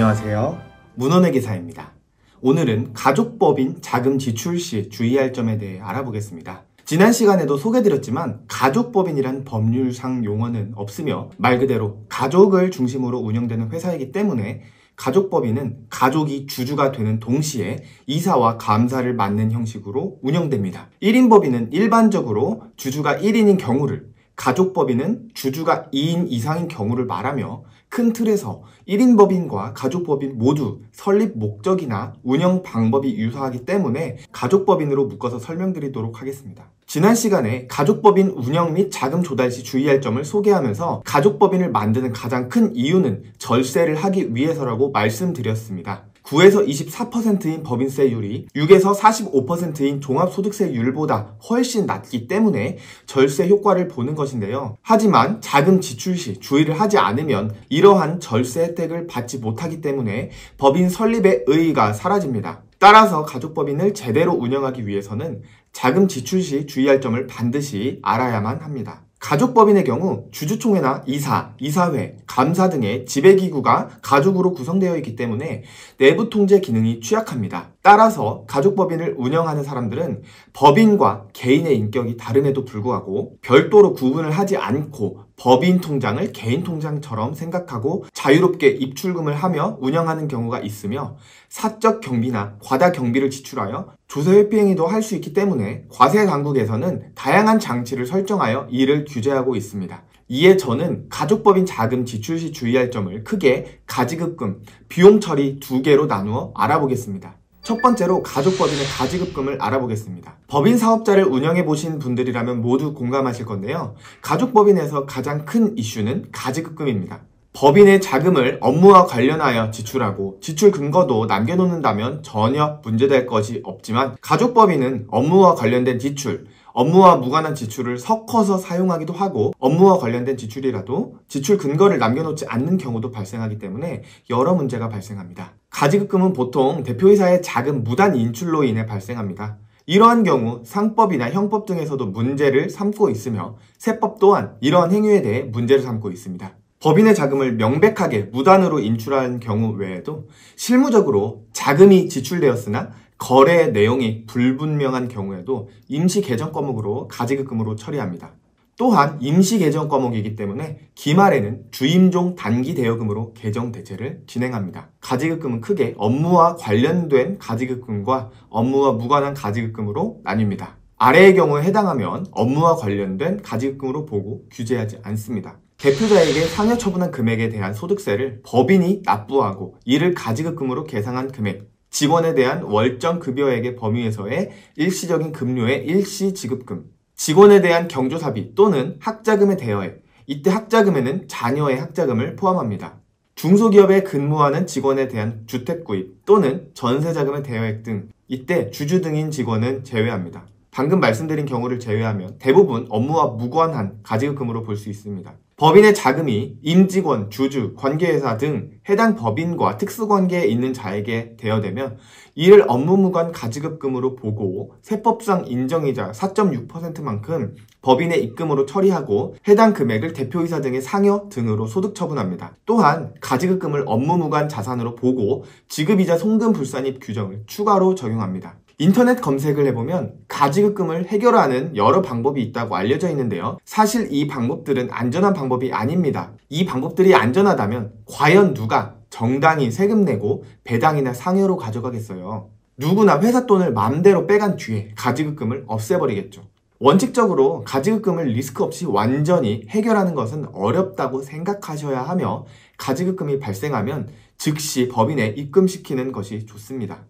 안녕하세요. 문헌의 기사입니다. 오늘은 가족법인 자금 지출 시 주의할 점에 대해 알아보겠습니다. 지난 시간에도 소개드렸지만 가족법인이란 법률상 용어는 없으며 말 그대로 가족을 중심으로 운영되는 회사이기 때문에 가족법인은 가족이 주주가 되는 동시에 이사와 감사를 맡는 형식으로 운영됩니다. 1인 법인은 일반적으로 주주가 1인인 경우를, 가족법인은 주주가 2인 이상인 경우를 말하며 큰 틀에서 1인 법인과 가족법인 모두 설립 목적이나 운영 방법이 유사하기 때문에 가족법인으로 묶어서 설명드리도록 하겠습니다. 지난 시간에 가족법인 운영 및 자금 조달 시 주의할 점을 소개하면서 가족법인을 만드는 가장 큰 이유는 절세를 하기 위해서라고 말씀드렸습니다. 9에서 24%인 법인세율이 6에서 45%인 종합소득세율보다 훨씬 낮기 때문에 절세 효과를 보는 것인데요. 하지만 자금 지출 시 주의를 하지 않으면 이러한 절세 혜택을 받지 못하기 때문에 법인 설립의 의의가 사라집니다. 따라서 가족법인을 제대로 운영하기 위해서는 자금 지출 시 주의할 점을 반드시 알아야만 합니다. 가족법인의 경우 주주총회나 이사, 이사회, 감사 등의 지배기구가 가족으로 구성되어 있기 때문에 내부 통제 기능이 취약합니다. 따라서 가족법인을 운영하는 사람들은 법인과 개인의 인격이 다름에도 불구하고 별도로 구분을 하지 않고 법인 통장을 개인 통장처럼 생각하고 자유롭게 입출금을 하며 운영하는 경우가 있으며 사적 경비나 과다 경비를 지출하여 조세 회피 행위도 할 수 있기 때문에 과세 당국에서는 다양한 장치를 설정하여 이를 규제하고 있습니다. 이에 저는 가족법인 자금 지출 시 주의할 점을 크게 가지급금, 비용 처리 두 개로 나누어 알아보겠습니다. 첫 번째로 가족법인의 가지급금을 알아보겠습니다. 법인 사업자를 운영해 보신 분들이라면 모두 공감하실 건데요. 가족법인에서 가장 큰 이슈는 가지급금입니다. 법인의 자금을 업무와 관련하여 지출하고 지출 근거도 남겨놓는다면 전혀 문제될 것이 없지만 가족법인은 업무와 관련된 지출, 업무와 무관한 지출을 섞어서 사용하기도 하고 업무와 관련된 지출이라도 지출 근거를 남겨놓지 않는 경우도 발생하기 때문에 여러 문제가 발생합니다. 가지급금은 보통 대표이사의 자금 무단 인출로 인해 발생합니다. 이러한 경우 상법이나 형법 등에서도 문제를 삼고 있으며 세법 또한 이러한 행위에 대해 문제를 삼고 있습니다. 법인의 자금을 명백하게 무단으로 인출한 경우 외에도 실무적으로 자금이 지출되었으나 거래 내용이 불분명한 경우에도 임시 개정 과목으로 가지급금으로 처리합니다. 또한 임시 개정 과목이기 때문에 기말에는 주임종 단기 대여금으로 개정 대체를 진행합니다. 가지급금은 크게 업무와 관련된 가지급금과 업무와 무관한 가지급금으로 나뉩니다. 아래의 경우에 해당하면 업무와 관련된 가지급금으로 보고 규제하지 않습니다. 대표자에게 상여 처분한 금액에 대한 소득세를 법인이 납부하고 이를 가지급금으로 계상한 금액, 직원에 대한 월정 급여액의 범위에서의 일시적인 급료의 일시 지급금, 직원에 대한 경조사비 또는 학자금의 대여액, 이때 학자금에는 자녀의 학자금을 포함합니다. 중소기업에 근무하는 직원에 대한 주택구입 또는 전세자금의 대여액 등 이때 주주 등인 직원은 제외합니다. 방금 말씀드린 경우를 제외하면 대부분 업무와 무관한 가지급금으로 볼 수 있습니다. 법인의 자금이 임직원, 주주, 관계회사 등 해당 법인과 특수관계에 있는 자에게 대여되면 이를 업무무관 가지급금으로 보고 세법상 인정이자 4.6%만큼 법인의 입금으로 처리하고 해당 금액을 대표이사 등의 상여 등으로 소득 처분합니다. 또한 가지급금을 업무무관 자산으로 보고 지급이자 송금불산입 규정을 추가로 적용합니다. 인터넷 검색을 해보면 가지급금을 해결하는 여러 방법이 있다고 알려져 있는데요. 사실 이 방법들은 안전한 방법이 아닙니다. 이 방법들이 안전하다면 과연 누가 정당히 세금 내고 배당이나 상여로 가져가겠어요? 누구나 회사 돈을 맘대로 빼간 뒤에 가지급금을 없애버리겠죠. 원칙적으로 가지급금을 리스크 없이 완전히 해결하는 것은 어렵다고 생각하셔야 하며 가지급금이 발생하면 즉시 법인에 입금시키는 것이 좋습니다.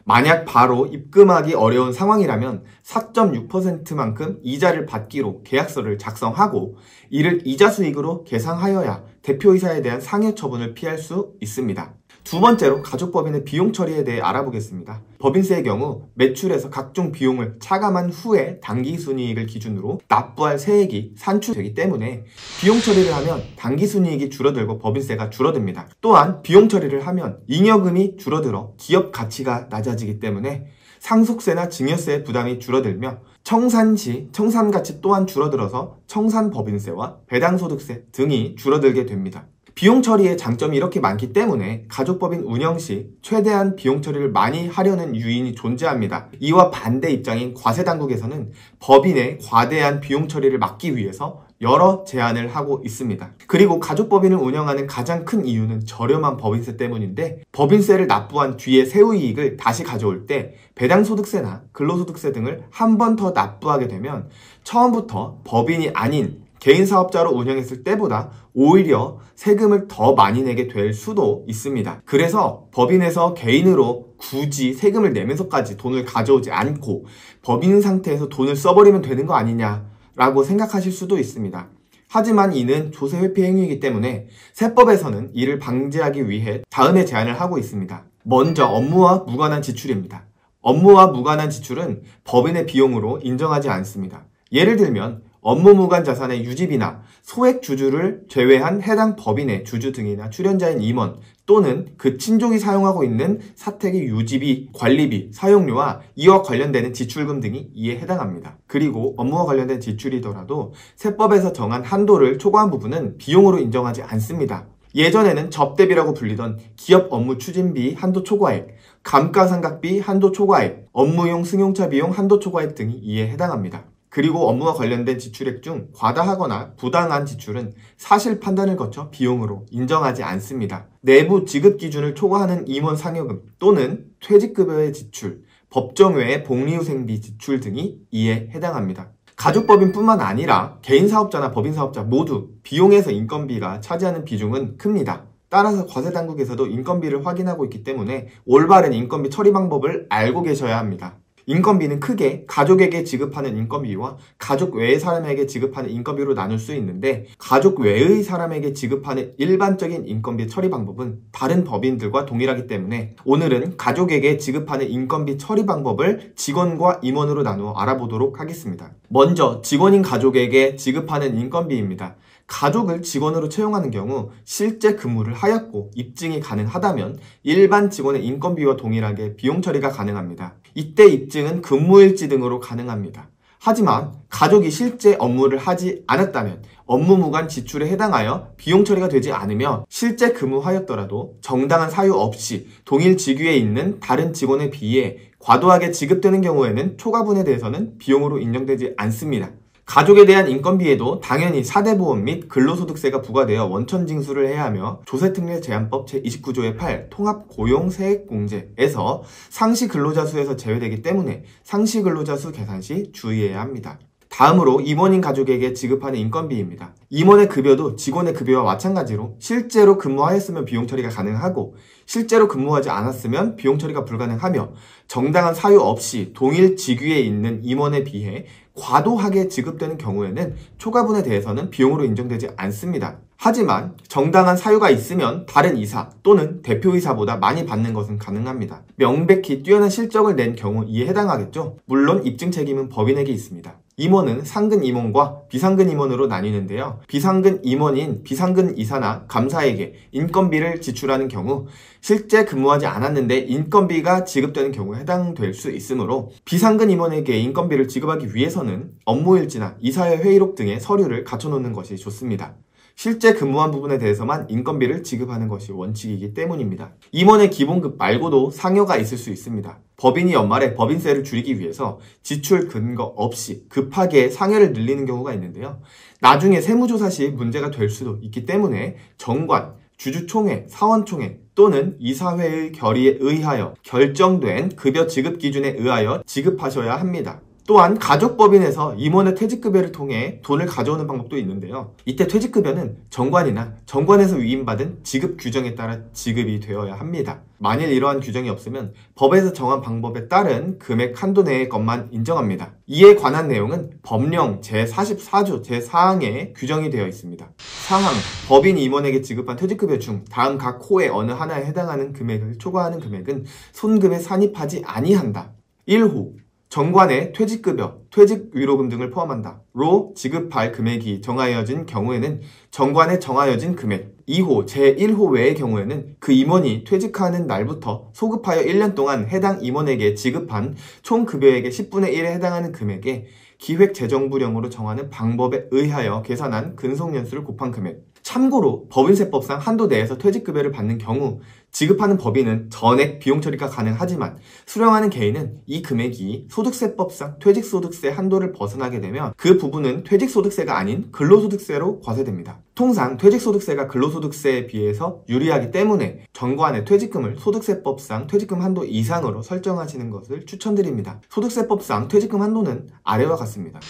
만약 바로 입금하기 어려운 상황이라면 4.6%만큼 이자를 받기로 계약서를 작성하고 이를 이자 수익으로 계상하여야 대표이사에 대한 상해 처분을 피할 수 있습니다. 두 번째로 가족법인의 비용 처리에 대해 알아보겠습니다. 법인세의 경우 매출에서 각종 비용을 차감한 후에 당기순이익을 기준으로 납부할 세액이 산출되기 때문에 비용 처리를 하면 당기순이익이 줄어들고 법인세가 줄어듭니다. 또한 비용 처리를 하면 잉여금이 줄어들어 기업 가치가 낮아지기 때문에 상속세나 증여세의 부담이 줄어들며 청산시 청산가치 또한 줄어들어서 청산법인세와 배당소득세 등이 줄어들게 됩니다. 비용 처리의 장점이 이렇게 많기 때문에 가족법인 운영 시 최대한 비용 처리를 많이 하려는 유인이 존재합니다. 이와 반대 입장인 과세당국에서는 법인의 과대한 비용 처리를 막기 위해서 여러 제안을 하고 있습니다. 그리고 가족법인을 운영하는 가장 큰 이유는 저렴한 법인세 때문인데, 법인세를 납부한 뒤에 세후이익을 다시 가져올 때 배당소득세나 근로소득세 등을 한 번 더 납부하게 되면 처음부터 법인이 아닌 개인사업자로 운영했을 때보다 오히려 세금을 더 많이 내게 될 수도 있습니다. 그래서 법인에서 개인으로 굳이 세금을 내면서까지 돈을 가져오지 않고 법인 상태에서 돈을 써버리면 되는 거 아니냐 라고 생각하실 수도 있습니다. 하지만 이는 조세 회피 행위이기 때문에 세법에서는 이를 방지하기 위해 다음의 제안을 하고 있습니다. 먼저 업무와 무관한 지출입니다. 업무와 무관한 지출은 법인의 비용으로 인정하지 않습니다. 예를 들면 업무 무관 자산의 유지비나 소액 주주를 제외한 해당 법인의 주주 등이나 출연자인 임원 또는 그 친족이 사용하고 있는 사택의 유지비, 관리비, 사용료와 이와 관련되는 지출금 등이 이에 해당합니다. 그리고 업무와 관련된 지출이더라도 세법에서 정한 한도를 초과한 부분은 비용으로 인정하지 않습니다. 예전에는 접대비라고 불리던 기업 업무 추진비 한도 초과액, 감가상각비 한도 초과액, 업무용 승용차 비용 한도 초과액 등이 이에 해당합니다. 그리고 업무와 관련된 지출액 중 과다하거나 부당한 지출은 사실 판단을 거쳐 비용으로 인정하지 않습니다. 내부 지급 기준을 초과하는 임원 상여금 또는 퇴직급여의 지출, 법정 외의 복리후생비 지출 등이 이에 해당합니다. 가족법인뿐만 아니라 개인사업자나 법인사업자 모두 비용에서 인건비가 차지하는 비중은 큽니다. 따라서 과세당국에서도 인건비를 확인하고 있기 때문에 올바른 인건비 처리 방법을 알고 계셔야 합니다. 인건비는 크게 가족에게 지급하는 인건비와 가족 외의 사람에게 지급하는 인건비로 나눌 수 있는데, 가족 외의 사람에게 지급하는 일반적인 인건비 처리 방법은 다른 법인들과 동일하기 때문에 오늘은 가족에게 지급하는 인건비 처리 방법을 직원과 임원으로 나누어 알아보도록 하겠습니다. 먼저 직원인 가족에게 지급하는 인건비입니다. 가족을 직원으로 채용하는 경우 실제 근무를 하였고 입증이 가능하다면 일반 직원의 인건비와 동일하게 비용 처리가 가능합니다. 이때 입증은 근무일지 등으로 가능합니다. 하지만 가족이 실제 업무를 하지 않았다면 업무 무관 지출에 해당하여 비용 처리가 되지 않으며 실제 근무하였더라도 정당한 사유 없이 동일 직위에 있는 다른 직원에 비해 과도하게 지급되는 경우에는 초과분에 대해서는 비용으로 인정되지 않습니다. 가족에 대한 인건비에도 당연히 4대 보험 및 근로소득세가 부과되어 원천 징수를 해야 하며 조세특례제한법 제29조의 8 통합고용세액공제에서 상시 근로자 수에서 제외되기 때문에 상시 근로자 수 계산 시 주의해야 합니다. 다음으로 임원인 가족에게 지급하는 인건비입니다. 임원의 급여도 직원의 급여와 마찬가지로 실제로 근무하였으면 비용 처리가 가능하고 실제로 근무하지 않았으면 비용 처리가 불가능하며 정당한 사유 없이 동일 직위에 있는 임원에 비해 과도하게 지급되는 경우에는 초과분에 대해서는 비용으로 인정되지 않습니다. 하지만 정당한 사유가 있으면 다른 이사 또는 대표이사보다 많이 받는 것은 가능합니다. 명백히 뛰어난 실적을 낸 경우 이에 해당하겠죠. 물론 입증 책임은 법인에게 있습니다. 임원은 상근 임원과 비상근 임원으로 나뉘는데요. 비상근 임원인 비상근 이사나 감사에게 인건비를 지출하는 경우 실제 근무하지 않았는데 인건비가 지급되는 경우에 해당될 수 있으므로 비상근 임원에게 인건비를 지급하기 위해서는 업무일지나 이사회 회의록 등의 서류를 갖춰놓는 것이 좋습니다. 실제 근무한 부분에 대해서만 인건비를 지급하는 것이 원칙이기 때문입니다. 임원의 기본급 말고도 상여가 있을 수 있습니다. 법인이 연말에 법인세를 줄이기 위해서 지출 근거 없이 급하게 상여를 늘리는 경우가 있는데요. 나중에 세무조사 시 문제가 될 수도 있기 때문에 정관, 주주총회, 사원총회 또는 이사회의 결의에 의하여 결정된 급여 지급 기준에 의하여 지급하셔야 합니다. 또한 가족법인에서 임원의 퇴직급여를 통해 돈을 가져오는 방법도 있는데요. 이때 퇴직급여는 정관이나 정관에서 위임받은 지급 규정에 따라 지급이 되어야 합니다. 만일 이러한 규정이 없으면 법에서 정한 방법에 따른 금액 한도 내의 것만 인정합니다. 이에 관한 내용은 법령 제44조 제4항에 규정이 되어 있습니다. 사항, 법인 임원에게 지급한 퇴직급여 중 다음 각 호의 어느 하나에 해당하는 금액을 초과하는 금액은 손금에 산입하지 아니한다. 1호 정관의 퇴직급여, 퇴직위로금 등을 포함한다. 로 지급할 금액이 정하여진 경우에는 정관에 정하여진 금액. 2호 제1호 외의 경우에는 그 임원이 퇴직하는 날부터 소급하여 1년 동안 해당 임원에게 지급한 총 급여액의 10분의 1에 해당하는 금액에 기획재정부령으로 정하는 방법에 의하여 계산한 근속연수를 곱한 금액. 참고로 법인세법상 한도 내에서 퇴직급여를 받는 경우 지급하는 법인은 전액 비용 처리가 가능하지만 수령하는 개인은 이 금액이 소득세법상 퇴직소득세 한도를 벗어나게 되면 그 부분은 퇴직소득세가 아닌 근로소득세로 과세됩니다. 통상 퇴직소득세가 근로소득세에 비해서 유리하기 때문에 정관의 퇴직금을 소득세법상 퇴직금 한도 이상으로 설정하시는 것을 추천드립니다. 소득세법상 퇴직금 한도는 아래와 같습니다.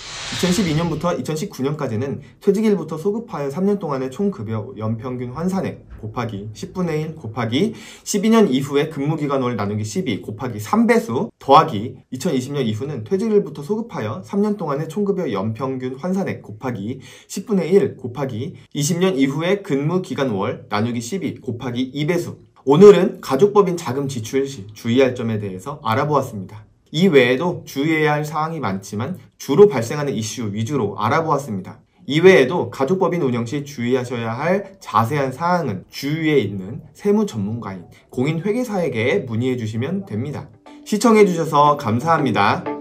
2012년부터 2019년까지는 퇴직일부터 소급하여 3년 동안의 총급여 연평균 환산액 곱하기 10분의 1 곱하기 12년 이후의 근무기간월 나누기 12 곱하기 3배수 더하기 2020년 이후는 퇴직일부터 소급하여 3년 동안의 총급여 연평균 환산액 곱하기 10분의 1 곱하기 20년 이후의 근무기간월 나누기 12 곱하기 2배수. 오늘은 가족법인 자금 지출 시 주의할 점에 대해서 알아보았습니다. 이 외에도 주의해야 할 사항이 많지만 주로 발생하는 이슈 위주로 알아보았습니다. 이외에도 가족법인 운영 시 주의하셔야 할 자세한 사항은 주위에 있는 세무 전문가인 공인회계사에게 문의해 주시면 됩니다. 시청해 주셔서 감사합니다.